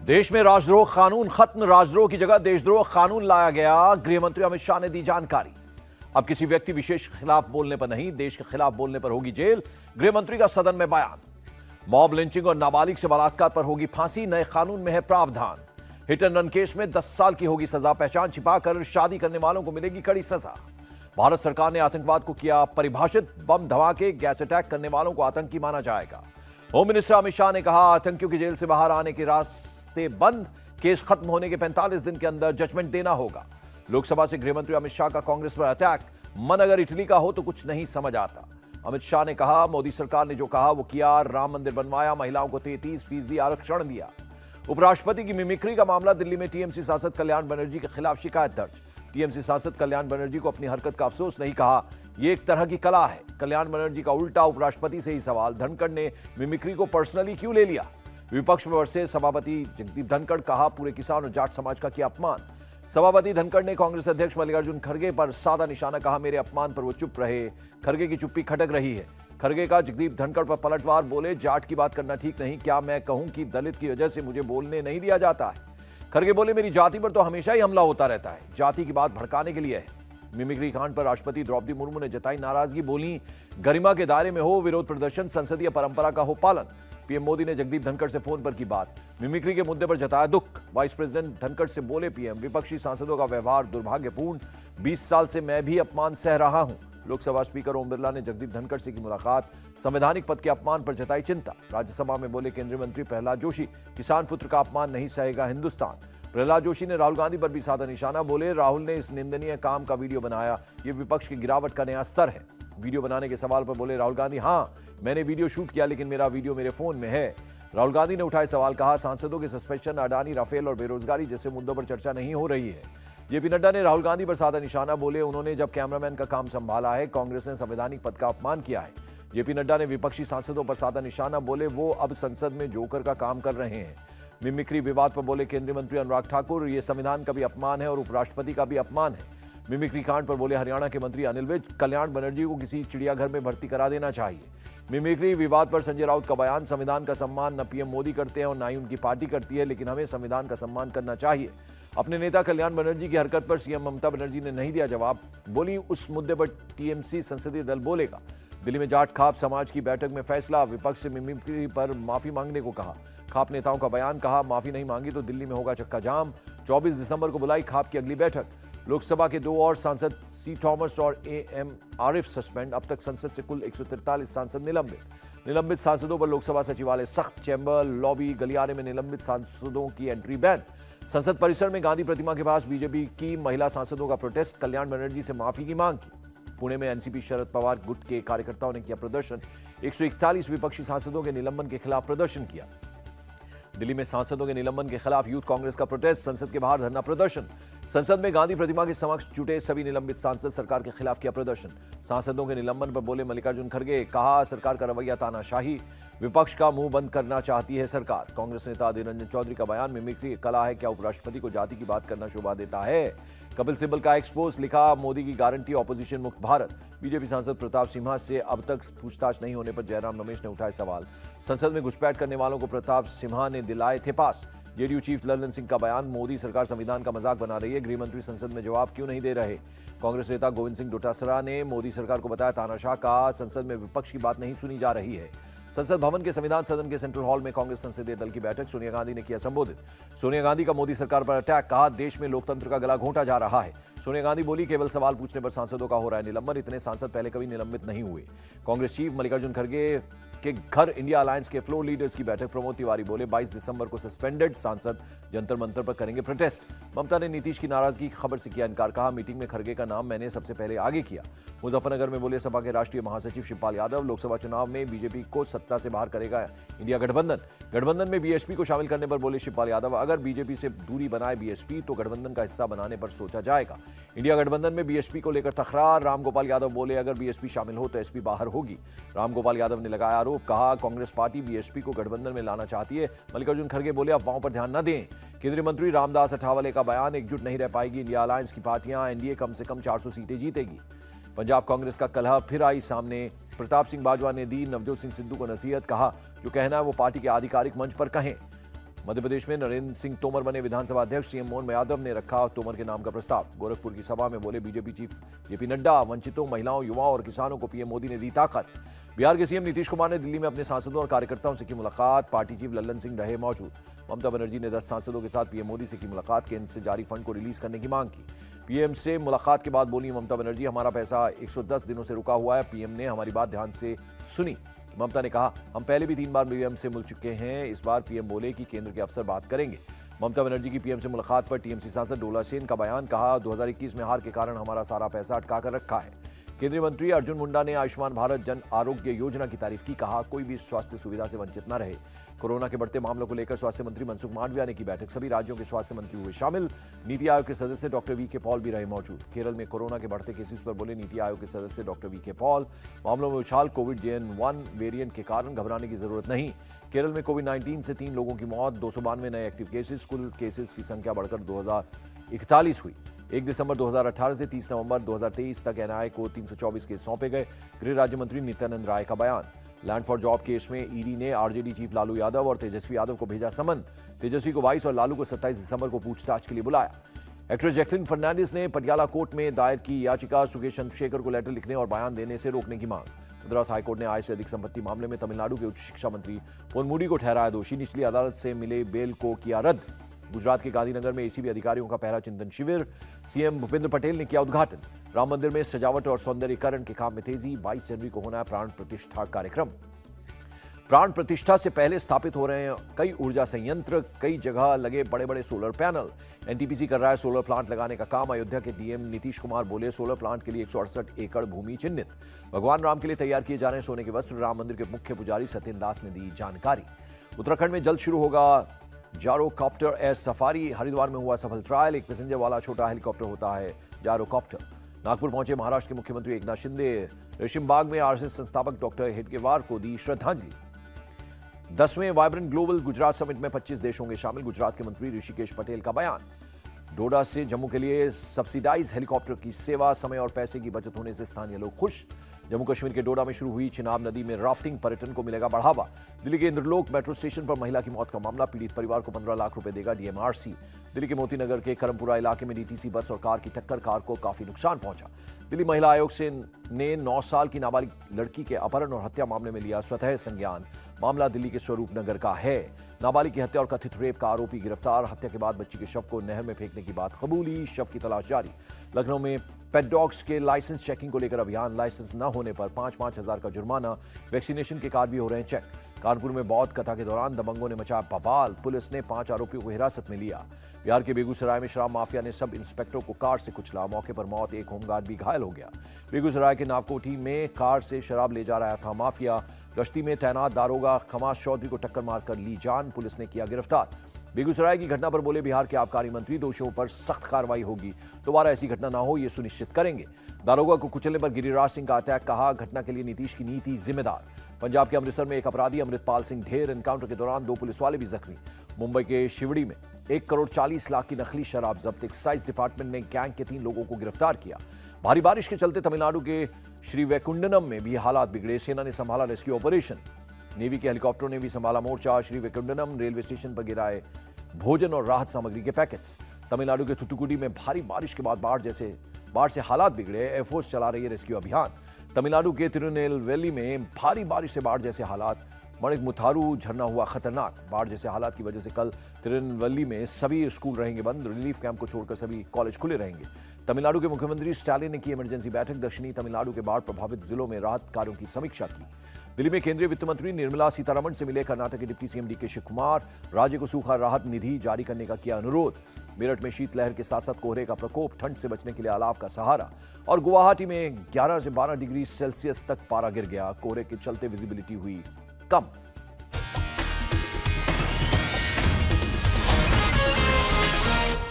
देश में राजद्रोह कानून खत्म, राजद्रोह की जगह देशद्रोह कानून लाया गया। गृह मंत्री अमित शाह ने दी जानकारी। अब किसी व्यक्ति विशेष के खिलाफ बोलने पर नहीं, देश के खिलाफ बोलने पर होगी जेल। गृह मंत्री का सदन में बयान। मॉब लिंचिंग और नाबालिग से बलात्कार पर होगी फांसी, नए कानून में है प्रावधान। हिट एंड रन केस में 10 साल की होगी सजा, पहचान छिपाकर शादी करने वालों को मिलेगी कड़ी सजा। भारत सरकार ने आतंकवाद को किया परिभाषित, बम धमाके गैस अटैक करने वालों को आतंकी माना जाएगा। होम मिनिस्टर अमित शाह ने कहा, आतंकियों की जेल से बाहर आने के रास्ते बंद, केस खत्म होने के 45 दिन के अंदर जजमेंट देना होगा। लोकसभा से गृह मंत्री अमित शाह का कांग्रेस पर अटैक, मन अगर इटली का हो तो कुछ नहीं समझ आता। अमित शाह ने कहा, मोदी सरकार ने जो कहा वो किया, राम मंदिर बनवाया, महिलाओं को 33% आरक्षण दिया। उपराष्ट्रपति की मिमिक्री का मामला, दिल्ली में टीएमसी सांसद कल्याण बनर्जी के खिलाफ शिकायत दर्ज। टीएमसी सांसद कल्याण बनर्जी को अपनी हरकत का अफसोस नहीं, कहा यह एक तरह की कला है। कल्याण बनर्जी का उल्टा उपराष्ट्रपति से ही सवाल, धनखड़ ने मिमिक्री को पर्सनली क्यों ले लिया। विपक्ष में बरसे सभापति जगदीप धनखड़, कहा पूरे किसान और जाट समाज का किया अपमान। सभापति धनखड़ ने कांग्रेस अध्यक्ष मल्लिकार्जुन खड़गे पर साधा निशाना, कहा मेरे अपमान पर वो चुप रहे। खड़गे की चुप्पी खटक रही है। खड़गे का जगदीप धनखड़ पर पलटवार, बोले जाट की बात करना ठीक नहीं, क्या मैं कहूं कि दलित की वजह से मुझे बोलने नहीं दिया जाता है। खड़गे बोले मेरी जाति पर तो हमेशा ही हमला होता रहता है, जाति की बात भड़काने के लिए है। मिमिक्री कांड पर राष्ट्रपति द्रौपदी मुर्मू ने जताई नाराजगी, बोली गरिमा के दायरे में हो विरोध प्रदर्शन, संसदीय परंपरा का हो पालन। पीएम मोदी ने जगदीप धनखड़ से फोन पर की बात, मिमिक्री के मुद्दे पर जताया दुख। वाइस प्रेसिडेंट धनखड़ से बोले पीएम, विपक्षी सांसदों का व्यवहार दुर्भाग्यपूर्ण, 20 साल से मैं भी अपमान सह रहा हूं। लोकसभा स्पीकर ओम बिरला ने जगदीप धनखड़ से की मुलाकात, संवैधानिक पद के अपमान पर जताई चिंता। राज्यसभा में बोले केंद्रीय मंत्री प्रहलाद जोशी, किसान पुत्र का अपमान नहीं सहेगा हिंदुस्तान। प्रहलाद जोशी ने राहुल गांधी पर भी साधा निशाना, बोले राहुल ने इस निंदनीय काम का वीडियो बनाया, ये विपक्ष की गिरावट का नया स्तर है। वीडियो बनाने के सवाल पर बोले राहुल गांधी, हां मैंने वीडियो शूट किया लेकिन मेरा वीडियो मेरे फोन में है। राहुल गांधी ने उठाए सवाल, कहा सांसदों के सस्पेंशन, अडानी, राफेल और बेरोजगारी जैसे मुद्दों पर चर्चा नहीं हो रही है। जेपी नड्डा ने राहुल गांधी पर साधा निशाना, बोले उन्होंने जब कैमरामैन का काम संभाला है, कांग्रेस ने संवैधानिक पद का अपमान किया है। जेपी नड्डा ने विपक्षी सांसदों पर साधा निशाना, बोले वो अब संसद में जोकर का काम कर रहे हैं। मिमिक्री विवाद पर बोले केंद्रीय मंत्री अनुराग ठाकुर, ये संविधान का भी अपमान है और उपराष्ट्रपति का भी अपमान है। मिमिक्री कांड पर बोले हरियाणा के मंत्री अनिल विज, कल्याण बनर्जी को किसी चिड़ियाघर में भर्ती करा देना चाहिए। मिमिक्री विवाद पर संजय राउत का बयान, संविधान का सम्मान न पीएम मोदी करते हैं और न ही उनकी पार्टी करती है, लेकिन हमें संविधान का सम्मान करना चाहिए। अपने नेता कल्याण बनर्जी की हरकत पर सीएम ममता बनर्जी ने नहीं दिया जवाब, बोली उस मुद्दे पर टीएमसी संसदीय दल बोलेगा। दिल्ली में जाट खाप समाज की बैठक में फैसला, विपक्ष से मिमिक्री पर माफी मांगने को कहा। खाप नेताओं का बयान, कहा माफी नहीं मांगी तो दिल्ली में होगा चक्का जाम। 24 दिसंबर को बुलाई खाप की अगली बैठक। लोकसभा के 2 और सांसद सी थॉमस और एएम आरिफ सस्पेंड, अब तक संसद से कुल 143 सांसद निलंबित सांसदों पर लोकसभा सचिवालय सख्त, चैम्बर, लॉबी, गलियारे में निलंबित सांसदों की एंट्री बैन। संसद परिसर में गांधी प्रतिमा के पास बीजेपी की महिला सांसदों का प्रोटेस्ट, कल्याण बनर्जी से माफी की मांग की। पुणे में एनसीपी शरद पवार गुट के कार्यकर्ताओं ने किया प्रदर्शन, 141 विपक्षी सांसदों के निलंबन के खिलाफ प्रदर्शन किया। दिल्ली में सांसदों के निलंबन के खिलाफ यूथ कांग्रेस का प्रोटेस्ट, संसद के बाहर धरना प्रदर्शन। संसद में गांधी प्रतिमा के समक्ष जुटे सभी निलंबित सांसद, सरकार के खिलाफ किया प्रदर्शन। सांसदों के निलंबन पर बोले मल्लिकार्जुन खड़गे, कहा सरकार का रवैया तानाशाही, विपक्ष का मुंह बंद करना चाहती है सरकार। कांग्रेस नेता अधीर रंजन चौधरी का बयान, मिमिक्री कला है, क्या उपराष्ट्रपति को जाति की बात करना शोभा देता है। कपिल सिब्बल का एक्सपोज, लिखा मोदी की गारंटी ऑपोजिशन मुक्त भारत। बीजेपी सांसद प्रताप सिम्हा से अब तक पूछताछ नहीं होने पर जयराम रमेश ने उठाए सवाल। संसद में घुसपैठ करने वालों को प्रताप सिम्हा ने दिलाए थे पास। जेडीयू चीफ ललन सिंह का बयान, मोदी सरकार संविधान का मजाक बना रही है, गृह मंत्री संसद में जवाब क्यों नहीं दे रहे। कांग्रेस नेता गोविंद सिंह डोटासरा ने मोदी सरकार को बताया तानाशाह, का संसद में विपक्ष की बात नहीं सुनी जा रही है। संसद भवन के संविधान सदन के सेंट्रल हॉल में कांग्रेस संसदीय दल की बैठक, सोनिया गांधी ने किया संबोधित। सोनिया गांधी का मोदी सरकार पर अटैक, कहा देश में लोकतंत्र का गला घोंटा जा रहा है। सोनिया गांधी बोली केवल सवाल पूछने पर सांसदों का हो रहा है निलंबन, इतने सांसद पहले कभी निलंबित नहीं हुए। कांग्रेस चीफ मल्लिकार्जुन खड़गे के घर इंडिया अलायंस के फ्लोर लीडर्स की बैठक, प्रमोद तिवारी बोले 22 दिसंबर को सस्पेंडेड सांसद जंतर मंतर पर करेंगे प्रोटेस्ट। ममता ने नीतीश की नाराजगी की खबर से किया इनकार, कहा मीटिंग में खड़गे का नाम मैंने सबसे पहले आगे किया। मुजफ्फरनगर में बोले सपा के राष्ट्रीय महासचिव शिवपाल यादव, लोकसभा चुनाव में बीजेपी को सत्ता से बाहर करेगा इंडिया गठबंधन में बीएसपी को शामिल करने पर बोले शिवपाल यादव, अगर बीजेपी से दूरी बनाए बीएसपी तो गठबंधन का हिस्सा बनाने पर सोचा जाएगा। इंडिया गठबंधन में बीएसपी को लेकर तकरार, रामगोपाल यादव बोले अगर बीएसपी शामिल हो तो एसपी बाहर होगी। रामगोपाल यादव ने लगाया आरोप, कहा कांग्रेस पार्टी बीएसपी को गठबंधन में लाना चाहती है। मल्लिकार्जुन खड़गे बोले अफवाहों पर ध्यान न दें। केंद्रीय मंत्री रामदास अठावले का बयान, एकजुट नहीं रह पाएगी इंडिया अलायंस की पार्टियां, एनडीए कम से कम 400 सीटें जीतेगी। पंजाब कांग्रेस का कलह फिर आई सामने, प्रताप सिंह बाजवा ने दी नवजोत सिंह सिद्धू को नसीहत, कहा जो कहना है वो पार्टी के आधिकारिक मंच पर कहें। मध्य प्रदेश में नरेंद्र सिंह तोमर बने विधानसभा अध्यक्ष। सीएम मोहन यादव ने रखा तोमर के नाम का प्रस्ताव। गोरखपुर की सभा में बोले बीजेपी चीफ जेपी नड्डा, वंचितों, महिलाओं, युवाओं और किसानों को पीएम मोदी ने दी ताकत। बिहार के सीएम नीतीश कुमार ने दिल्ली में अपने सांसदों और कार्यकर्ताओं से की मुलाकात। पार्टी चीफ लल्लन सिंह रहे मौजूद। ममता बनर्जी ने 10 सांसदों के साथ पीएम मोदी से की मुलाकात। केंद्र से जारी फंड को रिलीज करने की मांग की। पीएम से मुलाकात के बाद बोली ममता बनर्जी, हमारा पैसा 110 दिनों से रुका हुआ है। पीएम ने हमारी बात ध्यान से सुनी। ममता ने कहा, हम पहले भी 3 बार पीएम से मिल चुके हैं। इस बार पीएम बोले कि केंद्र के अफसर बात करेंगे। ममता बनर्जी की पीएम से मुलाकात पर टीएमसी सांसद डोला सेन का बयान। कहा, 2021 में हार के कारण हमारा सारा पैसा अटका कर रखा है। केंद्रीय मंत्री अर्जुन मुंडा ने आयुष्मान भारत जन आरोग्य योजना की तारीफ की। कहा, कोई भी स्वास्थ्य सुविधा से वंचित न रहे। कोरोना के बढ़ते मामलों को लेकर स्वास्थ्य मंत्री मनसुख मांडविया ने की बैठक। सभी राज्यों के स्वास्थ्य मंत्री हुए शामिल। नीति आयोग के सदस्य डॉक्टर वी के पॉल भी रहे मौजूद। केरल में कोरोना के बढ़ते केसेस पर बोले नीति आयोग के सदस्य डॉक्टर वी के पॉल, मामलों में उछाल, कोविड JN.1 वेरिएंट के कारण घबराने की जरूरत नहीं। केरल में कोविड-19 से 3 लोगों की मौत, 292 नए एक्टिव केसेस, कुल केसेस की संख्या बढ़कर 2041 हुई। 1 दिसंबर 2018 से 30 नवंबर 2023 तक एनआईए को 324 केस सौंपे गए। गृह राज्य मंत्री नित्यानंद राय का बयान। लैंड फॉर जॉब केस में ईडी ने आरजेडी चीफ लालू यादव और तेजस्वी यादव को भेजा समन। तेजस्वी को 22 और लालू को 27 दिसंबर को पूछताछ के लिए बुलाया। एक्टर जैकलिन फर्नांडिस ने पटियाला कोर्ट में दायर की याचिका। सुकेश चंद्रशेखर को लेटर लिखने और बयान देने से रोकने की मांग। मद्रास हाईकोर्ट ने आय से अधिक संपत्ति मामले में तमिलनाडु के उच्च शिक्षा मंत्री पोनमुडी को ठहराया दोषी। निचली अदालत से मिले बेल को किया रद्द। गुजरात के गांधीनगर में एसीबी अधिकारियों का पहला चिंतन शिविर। सीएम भूपेंद्र पटेल ने किया उद्घाटन। राम मंदिर में सजावट और सौंदर्यीकरण के काम में तेजी। 22 जनवरी को होना है प्राण प्रतिष्ठा कार्यक्रम। प्राण प्रतिष्ठा से पहले स्थापित हो रहे हैं कई ऊर्जा संयंत्र। कई जगह लगे बड़े बड़े सोलर पैनल। एनटीपीसी कर रहा है सोलर प्लांट लगाने का काम। अयोध्या के डीएम नीतीश कुमार बोले, सोलर प्लांट के लिए 168 एकड़ भूमि चिन्हित। भगवान राम के लिए तैयार किए जा रहे हैं सोने के वस्त्र। राम मंदिर के मुख्य पुजारी सत्येंद्र दास ने दी जानकारी। उत्तराखंड में जल्द शुरू होगा जारोकॉप्टर एयर सफारी। हरिद्वार में हुआ सफल ट्रायल। एक पैसेंजर वाला छोटा हेलीकॉप्टर होता है जारोकॉप्टर। नागपुर पहुंचे महाराष्ट्र के मुख्यमंत्री एकनाथ शिंदे। रेशिमबाग में आरएसएस संस्थापक डॉक्टर हेडगेवार को दी श्रद्धांजलि। 10वें वाइब्रेंट ग्लोबल गुजरात समिट में 25 देश होंगे शामिल। गुजरात के मंत्री ऋषिकेश पटेल का बयान। डोडा से जम्मू के लिए सब्सिडाइज हेलीकॉप्टर की सेवा। समय और पैसे की बचत होने से स्थानीय लोग खुश। जम्मू कश्मीर के डोडा में शुरू हुई चिनाब नदी में राफ्टिंग। पर्यटन को मिलेगा बढ़ावा। दिल्ली के इंद्रलोक मेट्रो स्टेशन पर महिला की मौत का मामला। पीड़ित परिवार को 15 लाख रुपए देगा डीएमआरसी। दिल्ली के मोतीनगर के करमपुरा इलाके में डीटीसी बस और कार की टक्कर। कार को काफी नुकसान पहुंचा। दिल्ली महिला आयोग ने 9 साल की नाबालिग लड़की के अपहरण और हत्या मामले में लिया स्वतः संज्ञान। मामला दिल्ली के स्वरूप नगर का है। नाबालिग की हत्या और कथित रेप का आरोपी गिरफ्तार। हत्या के बाद बच्ची के शव को नहर में फेंकने की बात कबूली। शव की तलाश जारी। लखनऊ में पेट डॉग्स के लाइसेंस चेकिंग को लेकर अभियान। लाइसेंस न होने पर 5-5 हजार का जुर्माना। वैक्सीनेशन के कार्ड भी हो रहे हैं चेक। कानपुर में बौद्ध कथा के दौरान दबंगों ने मचाया बवाल। पुलिस ने 5 आरोपियों को हिरासत में लिया। बिहार के बेगूसराय में शराब माफिया ने सब इंस्पेक्टर को कार से कुचला। मौके पर मौत। एक होमगार्ड भी घायल हो गया। बेगूसराय के नावकोठी में कार से शराब ले जा रहा था माफिया। गश्ती में तैनात दारोगा खमास चौधरी को टक्कर मारकर ली जान। पुलिस ने किया गिरफ्तार। बेगूसराय की घटना पर बोले बिहार के आबकारी मंत्री, दोषियों पर सख्त कार्रवाई होगी। दोबारा ऐसी घटना ना हो ये सुनिश्चित करेंगे। दारोगा को कुचलने पर गिरिराज सिंह का अटैक। कहा, घटना के लिए नीतीश की नीति जिम्मेदार। पंजाब के अमृतसर में एक अपराधी अमृतपाल सिंह ढेर। एनकाउंटर के दौरान 2 पुलिस वाले भी जख्मी। मुंबई के शिवड़ी में 1 करोड़ 40 लाख की नकली शराब जब्त। एक्साइज डिपार्टमेंट ने गैंग के 3 लोगों को गिरफ्तार किया। भारी बारिश के चलते तमिलनाडु के श्रीवैकुंडनम में भी हालात बिगड़े। सेना ने संभाला रेस्क्यू ऑपरेशन। नेवी के हेलीकॉप्टरों ने भी संभाला मोर्चा। श्रीवैकुंडनम रेलवे स्टेशन पर गिराए भोजन और राहत सामग्री के पैकेट्स। तमिलनाडु के थुथुकुडी में भारी बारिश के बाद बाढ़ से हालात बिगड़े। एयरफोर्स चला रही है रेस्क्यू अभियान। तमिलनाडु के तिरुनेलवेली में भारी बारिश से बाढ़ जैसे हालात। मणिकमुथारू झरना हुआ खतरनाक। बाढ़ जैसे हालात की वजह से कल तिरुनेलवेली में सभी स्कूल रहेंगे बंद। रिलीफ कैंप को छोड़कर सभी कॉलेज खुले रहेंगे। तमिलनाडु के मुख्यमंत्री स्टालिन ने की इमरजेंसी बैठक। दक्षिणी तमिलनाडु के बाढ़ प्रभावित जिलों में राहत कार्यों की समीक्षा की। दिल्ली में केंद्रीय वित्त मंत्री निर्मला सीतारमण से मिले कर्नाटक के deputy CM D K Shivakumar. राज्य को सूखा राहत निधि जारी करने का किया अनुरोध। मेरठ में शीतलहर के साथ साथ कोहरे का प्रकोप। ठंड से बचने के लिए अलाव का सहारा। और गुवाहाटी में 11 से 12 डिग्री सेल्सियस तक पारा गिर गया। कोहरे के चलते विजिबिलिटी हुई कम।